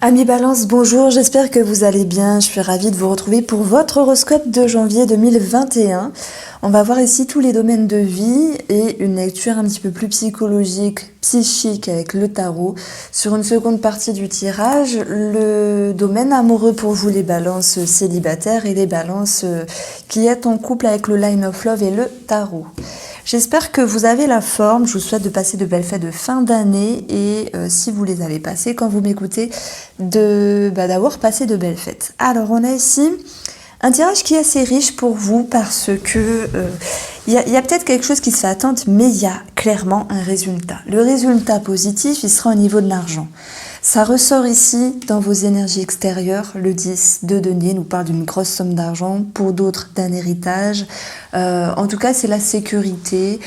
Amis Balance, bonjour, j'espère que vous allez bien. Je suis ravie de vous retrouver pour votre horoscope de janvier 2021. On va voir ici tous les domaines de vie et une lecture un petit peu plus psychologique, psychique avec le tarot. Sur une seconde partie du tirage, le domaine amoureux pour vous les balances célibataires et les balances qui êtes en couple avec le line of love et le tarot. J'espère que vous avez la forme, je vous souhaite de passer de belles fêtes de fin d'année et si vous les avez passées quand vous m'écoutez, d'avoir passé de belles fêtes. Alors on a ici un tirage qui est assez riche pour vous parce que y a peut-être quelque chose qui se fait attendre, mais il y a clairement un résultat. Le résultat positif, il sera au niveau de l'argent. Ça ressort ici dans vos énergies extérieures. Le 10 de denier nous parle d'une grosse somme d'argent, pour d'autres d'un héritage. En tout cas, c'est la sécurité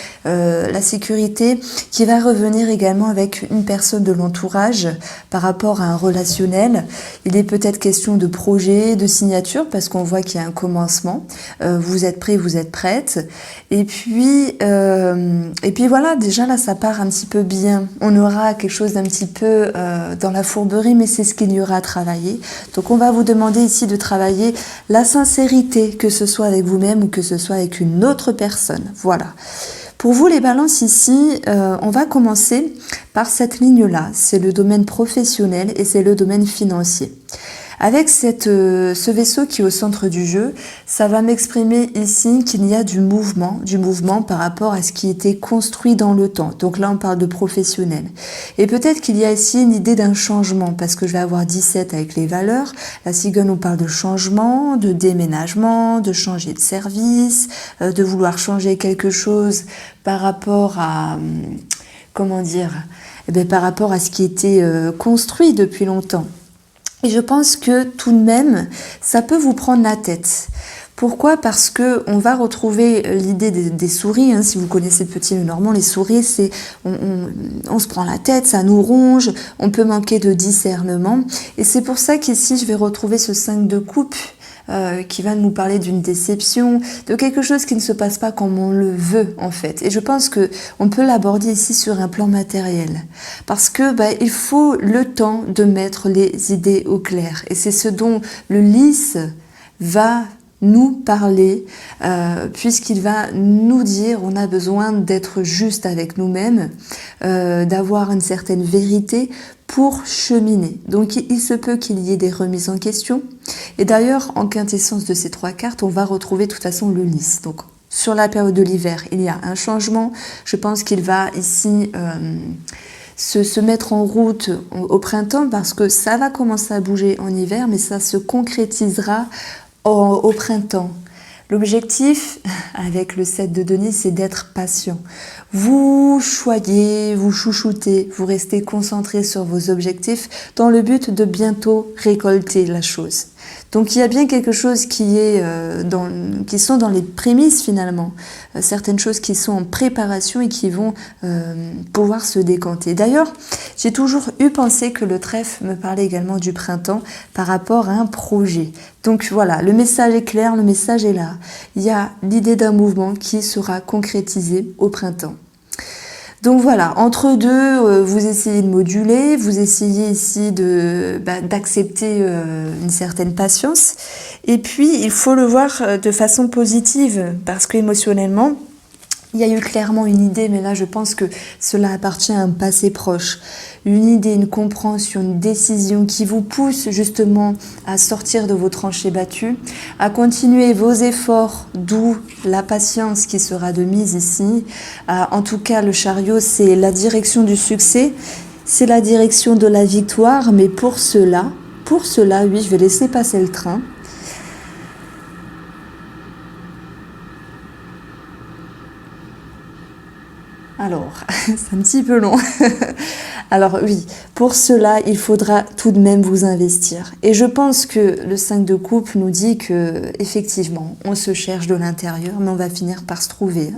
qui va revenir également avec une personne de l'entourage par rapport à un relationnel. Il est peut-être question de projet, de signature, parce qu'on voit qu'il y a un commencement. Vous êtes prêts, vous êtes prêtes. Et puis voilà, déjà là, ça part un petit peu bien. On aura quelque chose d'un petit peu dans la fourberie, mais c'est ce qu'il y aura à travailler. Donc on va vous demander ici de travailler la sincérité, que ce soit avec vous-même ou que ce soit avec une autre personne. Voilà. Pour vous les balances ici, on va commencer par cette ligne-là. C'est le domaine professionnel et c'est le domaine financier. Avec ce vaisseau qui est au centre du jeu, ça va m'exprimer ici qu'il y a du mouvement par rapport à ce qui était construit dans le temps. Donc là, on parle de professionnel. Et peut-être qu'il y a ici une idée d'un changement, parce que je vais avoir 17 avec les valeurs. La cigogne, on parle de changement, de déménagement, de changer de service, de vouloir changer quelque chose par rapport à, par rapport à ce qui était construit depuis longtemps. Et je pense que tout de même, ça peut vous prendre la tête. Pourquoi ? Parce que on va retrouver l'idée des souris. Si vous connaissez Petit Lenormand, les souris, c'est on se prend la tête, ça nous ronge, on peut manquer de discernement. Et c'est pour ça qu'ici, je vais retrouver ce 5 de coupe qui va nous parler d'une déception, de quelque chose qui ne se passe pas comme on le veut en fait. Et je pense que on peut l'aborder ici sur un plan matériel, parce que il faut le temps de mettre les idées au clair. Et c'est ce dont le lys va nous parler, puisqu'il va nous dire on a besoin d'être juste avec nous-mêmes, d'avoir une certaine vérité pour cheminer. Donc il se peut qu'il y ait des remises en question. Et d'ailleurs, en quintessence de ces 3 cartes, on va retrouver de toute façon le lys. Donc sur la période de l'hiver, il y a un changement. Je pense qu'il va ici se mettre en route au printemps, parce que ça va commencer à bouger en hiver, mais ça se concrétisera au printemps. L'objectif avec le 7 de denier, c'est d'être patient. Vous choyez, vous chouchoutez, vous restez concentré sur vos objectifs dans le but de bientôt récolter la chose. Donc il y a bien quelque chose qui sont dans les prémices finalement, certaines choses qui sont en préparation et qui vont pouvoir se décanter. D'ailleurs, j'ai toujours eu pensé que le trèfle me parlait également du printemps par rapport à un projet. Donc voilà, le message est clair, le message est là. Il y a l'idée d'un mouvement qui sera concrétisé au printemps. Donc voilà, entre deux, vous essayez de moduler, vous essayez ici d'accepter une certaine patience. Et puis, il faut le voir de façon positive, parce qu'émotionnellement, il y a eu clairement une idée, mais là je pense que cela appartient à un passé proche. Une idée, une compréhension, une décision qui vous pousse justement à sortir de vos tranchées battues, à continuer vos efforts, d'où la patience qui sera de mise ici. En tout cas, le chariot, c'est la direction du succès, c'est la direction de la victoire, mais pour cela, oui, je vais laisser passer le train. Alors, c'est un petit peu long. Alors oui, pour cela, il faudra tout de même vous investir. Et je pense que le 5 de coupe nous dit que, effectivement, on se cherche de l'intérieur, mais on va finir par se trouver.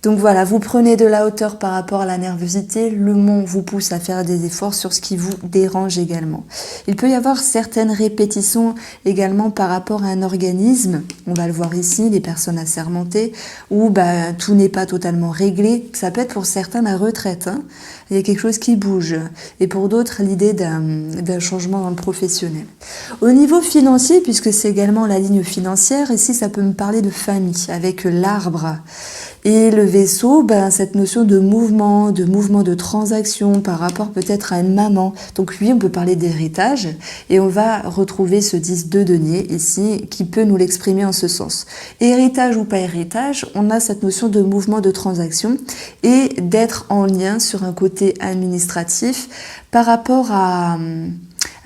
Donc voilà, vous prenez de la hauteur par rapport à la nervosité, le mont vous pousse à faire des efforts sur ce qui vous dérange également. Il peut y avoir certaines répétitions également par rapport à un organisme, on va le voir ici, les personnes assermentées, où tout n'est pas totalement réglé, ça peut être pour certains la retraite, hein. Il y a quelque chose qui bouge, et pour d'autres l'idée d'un changement dans le professionnel. Au niveau financier, puisque c'est également la ligne financière, ici ça peut me parler de famille, avec l'arbre. Et le vaisseau, cette notion de mouvement de transaction par rapport peut-être à une maman. Donc oui, on peut parler d'héritage et on va retrouver ce 10 de denier ici qui peut nous l'exprimer en ce sens. Héritage ou pas héritage, on a cette notion de mouvement de transaction et d'être en lien sur un côté administratif par rapport à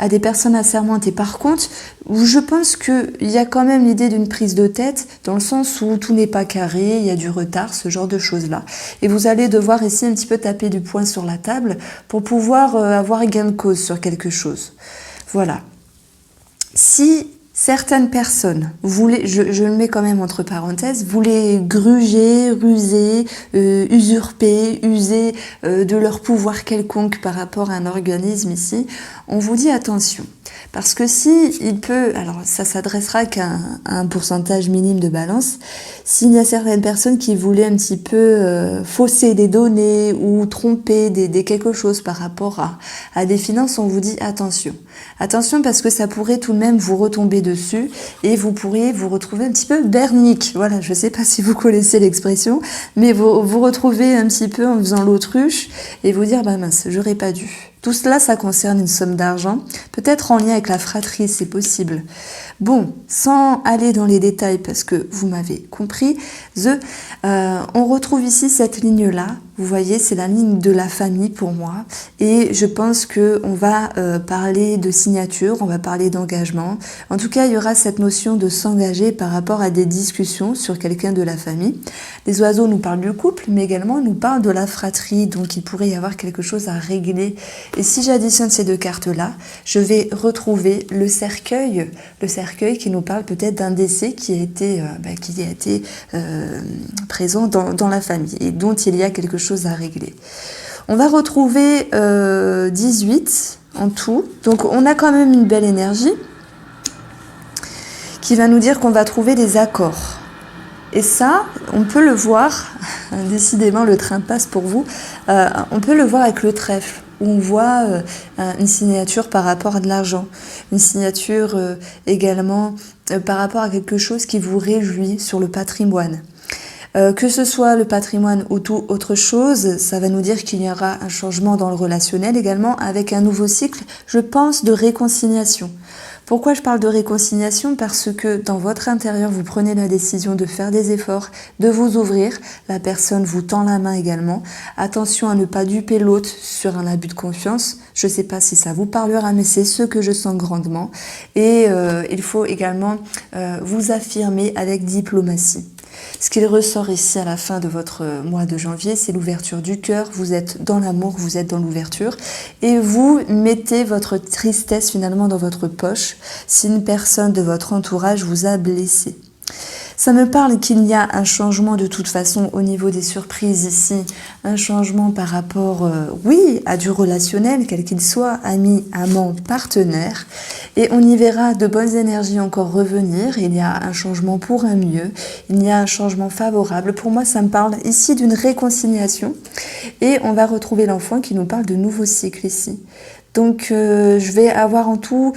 des personnes assermentées. Par contre, je pense qu'il y a quand même l'idée d'une prise de tête, dans le sens où tout n'est pas carré, il y a du retard, ce genre de choses-là. Et vous allez devoir ici un petit peu taper du poing sur la table pour pouvoir avoir gain de cause sur quelque chose. Voilà. Si certaines personnes voulaient, je le mets quand même entre parenthèses, voulaient gruger, ruser, usurper, user de leur pouvoir quelconque par rapport à un organisme ici, on vous dit attention. Parce que si il peut, alors ça s'adressera qu'à un pourcentage minime de balance, s'il y a certaines personnes qui voulaient un petit peu fausser des données ou tromper des quelque chose par rapport à des finances, on vous dit attention. Attention parce que ça pourrait tout de même vous retomber dessus et vous pourriez vous retrouver un petit peu bernique. Voilà, je ne sais pas si vous connaissez l'expression, mais vous retrouvez un petit peu en faisant l'autruche et vous dire mince, j'aurais pas dû. Tout cela, ça concerne une somme d'argent, peut-être en lien avec la fratrie, c'est possible. Bon, sans aller dans les détails, parce que vous m'avez compris, on retrouve ici cette ligne-là. Vous voyez, c'est la ligne de la famille pour moi. Et je pense qu'on va parler de signature, on va parler d'engagement. En tout cas, il y aura cette notion de s'engager par rapport à des discussions sur quelqu'un de la famille. Les oiseaux nous parlent du couple, mais également nous parlent de la fratrie. Donc, il pourrait y avoir quelque chose à régler. Et si j'additionne ces deux cartes-là, je vais retrouver le cercueil qui nous parle peut-être d'un décès qui a été présent dans la famille et dont il y a quelque chose à régler. On va retrouver 18 en tout, donc on a quand même une belle énergie qui va nous dire qu'on va trouver des accords. Et ça, on peut le voir, décidément le train passe pour vous, on peut le voir avec le trèfle. Où on voit une signature par rapport à de l'argent, une signature également par rapport à quelque chose qui vous réjouit sur le patrimoine. Que ce soit le patrimoine ou tout autre chose, ça va nous dire qu'il y aura un changement dans le relationnel également avec un nouveau cycle, je pense, de réconciliation. Pourquoi je parle de réconciliation? Parce que dans votre intérieur, vous prenez la décision de faire des efforts, de vous ouvrir. La personne vous tend la main également. Attention à ne pas duper l'autre sur un abus de confiance. Je ne sais pas si ça vous parlera, mais c'est ce que je sens grandement. Et il faut également vous affirmer avec diplomatie. Ce qu'il ressort ici à la fin de votre mois de janvier, c'est l'ouverture du cœur. Vous êtes dans l'amour, vous êtes dans l'ouverture et vous mettez votre tristesse finalement dans votre poche si une personne de votre entourage vous a blessé. Ça me parle qu'il y a un changement de toute façon au niveau des surprises ici, un changement par rapport, à du relationnel, quel qu'il soit, ami, amant, partenaire. Et on y verra de bonnes énergies encore revenir. Il y a un changement pour un mieux, il y a un changement favorable. Pour moi, ça me parle ici d'une réconciliation. Et on va retrouver l'enfant qui nous parle de nouveaux cycles ici. Donc, je vais avoir en tout...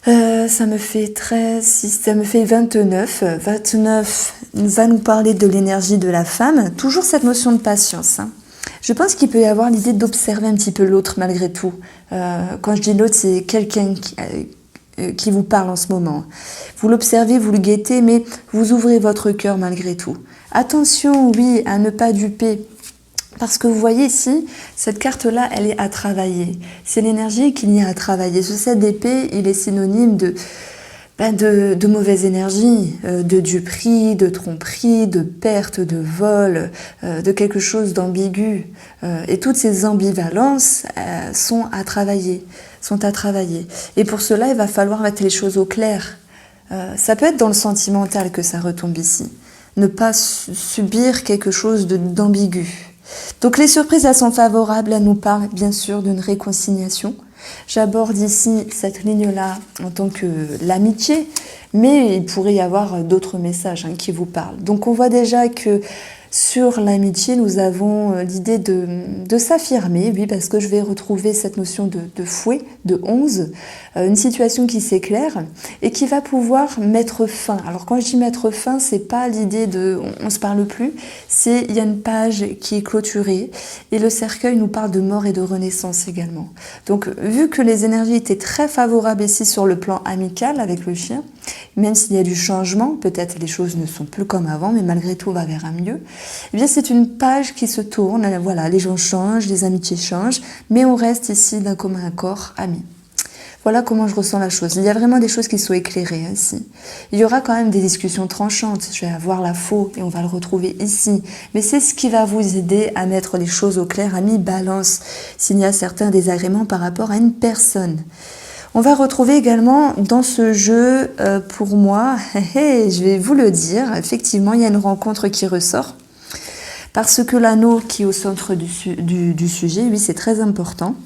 ça me fait 13, 6, ça me fait 29. 29 va nous parler de l'énergie de la femme. Toujours cette notion de patience. Je pense qu'il peut y avoir l'idée d'observer un petit peu l'autre malgré tout. Quand je dis l'autre, c'est quelqu'un qui vous parle en ce moment. Vous l'observez, vous le guettez, mais vous ouvrez votre cœur malgré tout. Attention, oui, à ne pas duper. Parce que vous voyez ici, cette carte-là, elle est à travailler. C'est l'énergie qu'il y a à travailler. Ce 7 d'épée, il est synonyme de mauvaise énergie, de duperie, de tromperie, de perte, de vol, de quelque chose d'ambigu. Et toutes ces ambivalences sont à travailler. Et pour cela, il va falloir mettre les choses au clair. Ça peut être dans le sentimental que ça retombe ici. ne pas subir quelque chose d'ambigu. Donc les surprises, elles sont favorables, elles nous parlent bien sûr d'une réconciliation. J'aborde ici cette ligne-là en tant que l'amitié, mais il pourrait y avoir d'autres messages qui vous parlent. Donc on voit déjà que sur l'amitié, nous avons l'idée de s'affirmer, oui, parce que je vais retrouver cette notion de fouet, de 11, une situation qui s'éclaire et qui va pouvoir mettre fin. Alors quand je dis mettre fin, c'est pas l'idée de on se parle plus, c'est il y a une page qui est clôturée et le cercueil nous parle de mort et de renaissance également. Donc vu que les énergies étaient très favorables ici sur le plan amical avec le chien, même s'il y a du changement, peut-être les choses ne sont plus comme avant, mais malgré tout on va vers un mieux, eh bien c'est une page qui se tourne, voilà, les gens changent, les amitiés changent, mais on reste ici d'un commun accord, amis. Voilà comment je ressens la chose. Il y a vraiment des choses qui sont éclairées ici. Il y aura quand même des discussions tranchantes. Je vais avoir la faux et on va le retrouver ici. Mais c'est ce qui va vous aider à mettre les choses au clair, amis, balance, s'il y a certains désagréments par rapport à une personne. On va retrouver également dans ce jeu, pour moi, je vais vous le dire, effectivement, il y a une rencontre qui ressort. Parce que l'anneau qui est au centre du sujet, oui, c'est très important.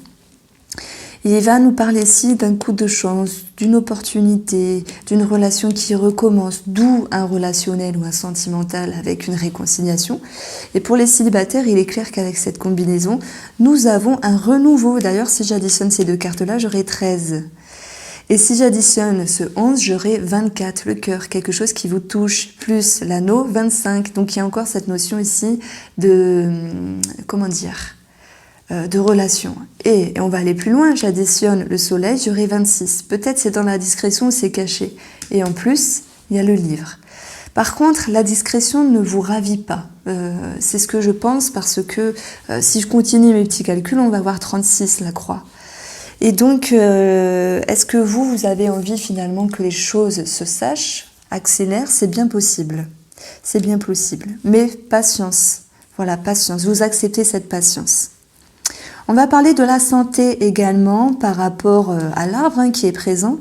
Et il va nous parler ici d'un coup de chance, d'une opportunité, d'une relation qui recommence, d'où un relationnel ou un sentimental avec une réconciliation. Et pour les célibataires, il est clair qu'avec cette combinaison, nous avons un renouveau. D'ailleurs, si j'additionne ces deux cartes-là, j'aurai 13. Et si j'additionne ce 11, j'aurai 24, le cœur, quelque chose qui vous touche, plus l'anneau, 25. Donc il y a encore cette notion ici de, de relation. Et on va aller plus loin, j'additionne le soleil, j'aurai 26. Peut-être c'est dans la discrétion où c'est caché. Et en plus, il y a le livre. Par contre, la discrétion ne vous ravit pas. C'est ce que je pense parce que si je continue mes petits calculs, on va voir 36, la croix. Et donc, est-ce que vous avez envie finalement que les choses se sachent, accélèrent? C'est bien possible. C'est bien possible. Mais patience. Voilà, patience. Vous acceptez cette patience. On va parler de la santé également par rapport à l'arbre qui est présent.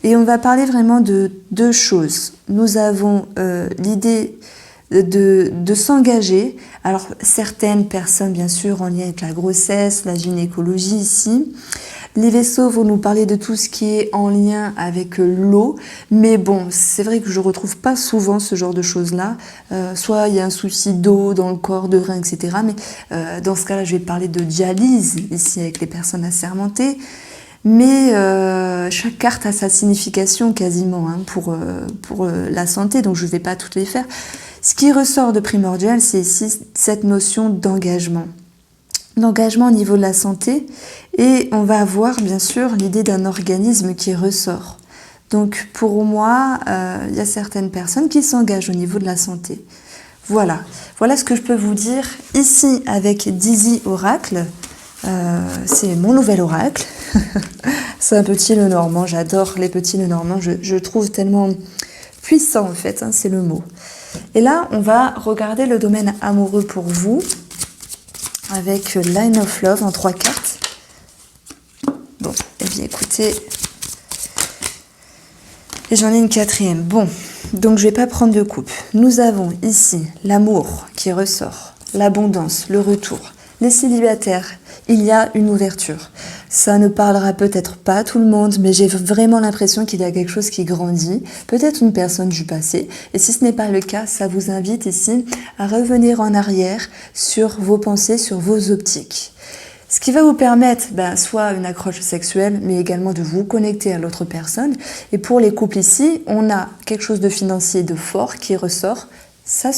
Et on va parler vraiment de deux choses. Nous avons l'idée de s'engager. Alors, certaines personnes, bien sûr, en lien avec la grossesse, la gynécologie ici. Les vaisseaux vont nous parler de tout ce qui est en lien avec l'eau, mais bon, c'est vrai que je retrouve pas souvent ce genre de choses-là. Soit il y a un souci d'eau dans le corps, de rein, etc. Mais dans ce cas-là, je vais parler de dialyse ici avec les personnes assermentées. Mais chaque carte a sa signification quasiment pour la santé, donc je ne vais pas toutes les faire. Ce qui ressort de primordial, c'est ici cette notion d'engagement. L'engagement au niveau de la santé, et on va avoir bien sûr l'idée d'un organisme qui ressort. Donc pour moi, il y a certaines personnes qui s'engagent au niveau de la santé. Voilà ce que je peux vous dire ici avec Dizzy Oracle. C'est mon nouvel oracle. C'est un petit Lenormand, j'adore les petits Lenormands, je trouve tellement puissant en fait, c'est le mot. Et là, on va regarder le domaine amoureux pour vous, avec Line of Love en 3 cartes. Bon, eh bien écoutez, et j'en ai une 4e. Bon, donc je vais pas prendre de coupe. Nous avons ici l'amour qui ressort, l'abondance, le retour. Les célibataires, il y a une ouverture. Ça ne parlera peut-être pas à tout le monde, mais j'ai vraiment l'impression qu'il y a quelque chose qui grandit, peut-être une personne du passé. Et si ce n'est pas le cas, ça vous invite ici à revenir en arrière sur vos pensées, sur vos optiques. Ce qui va vous permettre soit une accroche sexuelle, mais également de vous connecter à l'autre personne. Et pour les couples ici, on a quelque chose de financier, de fort qui ressort. Ça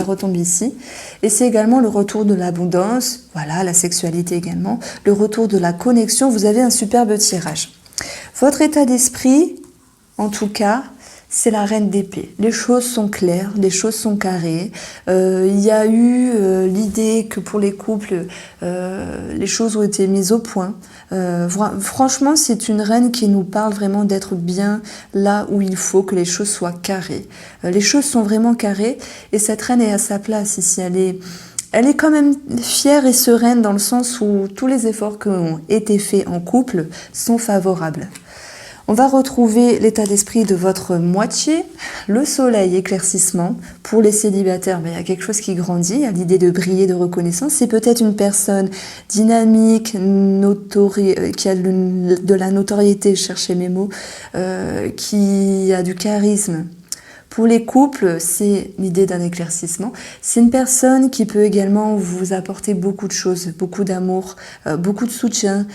retombe ici. Et c'est également le retour de l'abondance, voilà, la sexualité également, le retour de la connexion. Vous avez un superbe tirage. Votre état d'esprit, en tout cas, c'est la reine d'épée. Les choses sont claires, les choses sont carrées. Il y a eu l'idée que pour les couples, les choses ont été mises au point. Franchement, c'est une reine qui nous parle vraiment d'être bien là où il faut, que les choses soient carrées. Les choses sont vraiment carrées et cette reine est à sa place ici. Elle est quand même fière et sereine dans le sens où tous les efforts qui ont été faits en couple sont favorables. On va retrouver l'état d'esprit de votre moitié, le soleil, éclaircissement. Pour les célibataires, il y a quelque chose qui grandit, il y a l'idée de briller, de reconnaissance. C'est peut-être une personne dynamique, qui a de la notoriété, je cherchais mes mots, qui a du charisme. Pour les couples, c'est l'idée d'un éclaircissement. C'est une personne qui peut également vous apporter beaucoup de choses, beaucoup d'amour, beaucoup de soutien,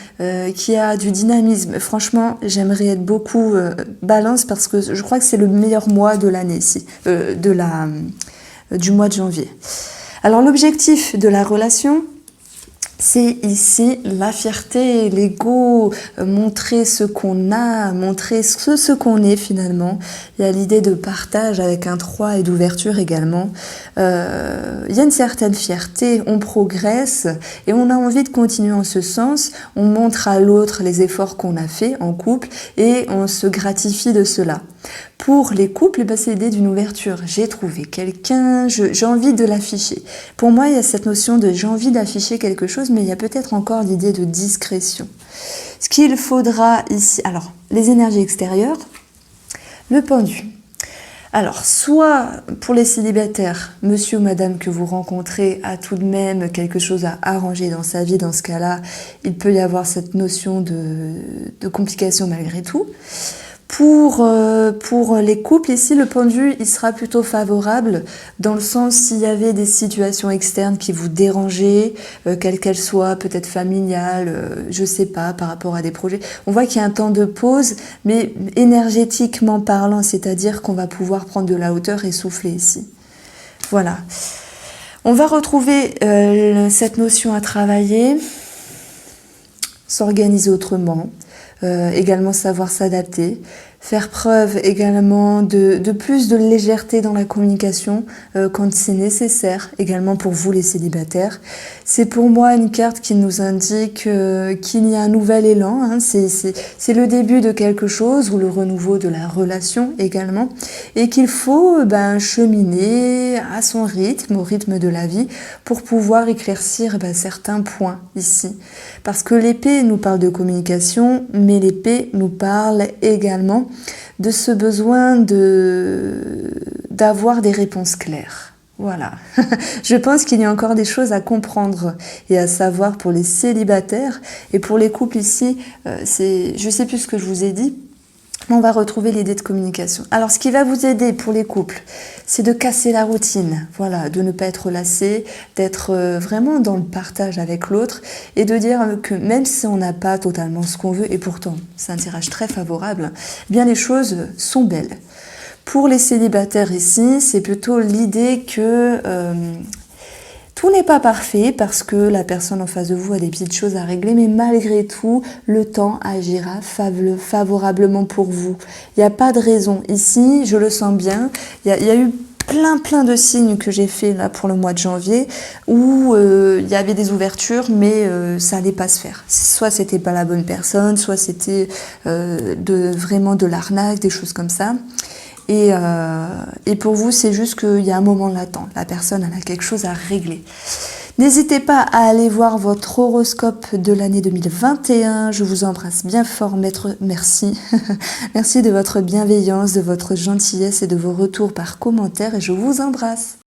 qui a du dynamisme. Franchement, j'aimerais être beaucoup balance parce que je crois que c'est le meilleur mois de l'année ici, du mois de janvier. Alors l'objectif de la relation, c'est ici la fierté, l'ego, montrer ce qu'on a, montrer ce qu'on est finalement. Il y a l'idée de partage avec un 3 et d'ouverture également. Il y a une certaine fierté, on progresse et on a envie de continuer en ce sens. On montre à l'autre les efforts qu'on a fait en couple et on se gratifie de cela. Pour les couples, c'est l'idée d'une ouverture. J'ai trouvé quelqu'un, j'ai envie de l'afficher. Pour moi, il y a cette notion de j'ai envie d'afficher quelque chose, mais il y a peut-être encore l'idée de discrétion. Ce qu'il faudra ici, alors, les énergies extérieures, le pendu. Alors, soit pour les célibataires, monsieur ou madame que vous rencontrez a tout de même quelque chose à arranger dans sa vie, dans ce cas-là, il peut y avoir cette notion de complication malgré tout. Pour les couples, ici, le pendu, il sera plutôt favorable dans le sens s'il y avait des situations externes qui vous dérangeaient, quelles qu'elles soient, peut-être familiales, je sais pas, par rapport à des projets. On voit qu'il y a un temps de pause, mais énergétiquement parlant, c'est-à-dire qu'on va pouvoir prendre de la hauteur et souffler ici. Voilà. On va retrouver cette notion à travailler, s'organiser autrement. Également savoir s'adapter, faire preuve également de plus de légèreté dans la communication quand c'est nécessaire, également pour vous les célibataires. C'est pour moi une carte qui nous indique qu'il y a un nouvel élan, hein. C'est le début de quelque chose ou le renouveau de la relation également, et qu'il faut cheminer à son rythme, au rythme de la vie, pour pouvoir éclaircir certains points ici. Parce que l'épée nous parle de communication, mais l'épée nous parle également de ce besoin d'avoir des réponses claires. Voilà. Je pense qu'il y a encore des choses à comprendre et à savoir pour les célibataires et pour les couples ici. Je sais plus ce que je vous ai dit. On va retrouver l'idée de communication. Alors, ce qui va vous aider pour les couples, c'est de casser la routine, voilà, de ne pas être lassé, d'être vraiment dans le partage avec l'autre et de dire que même si on n'a pas totalement ce qu'on veut, et pourtant, c'est un tirage très favorable, eh bien les choses sont belles. Pour les célibataires ici, c'est plutôt l'idée que tout n'est pas parfait parce que la personne en face de vous a des petites choses à régler, mais malgré tout, le temps agira favorablement pour vous. Il n'y a pas de raison. Ici, je le sens bien, il y a eu plein de signes que j'ai fait là pour le mois de janvier où il y avait des ouvertures, mais ça allait pas se faire. Soit c'était pas la bonne personne, soit c'était vraiment de l'arnaque, des choses comme ça. Et pour vous, c'est juste qu'il y a un moment latent. La personne, elle a quelque chose à régler. N'hésitez pas à aller voir votre horoscope de l'année 2021. Je vous embrasse bien fort, maître. Merci. Merci de votre bienveillance, de votre gentillesse et de vos retours par commentaire. Et je vous embrasse.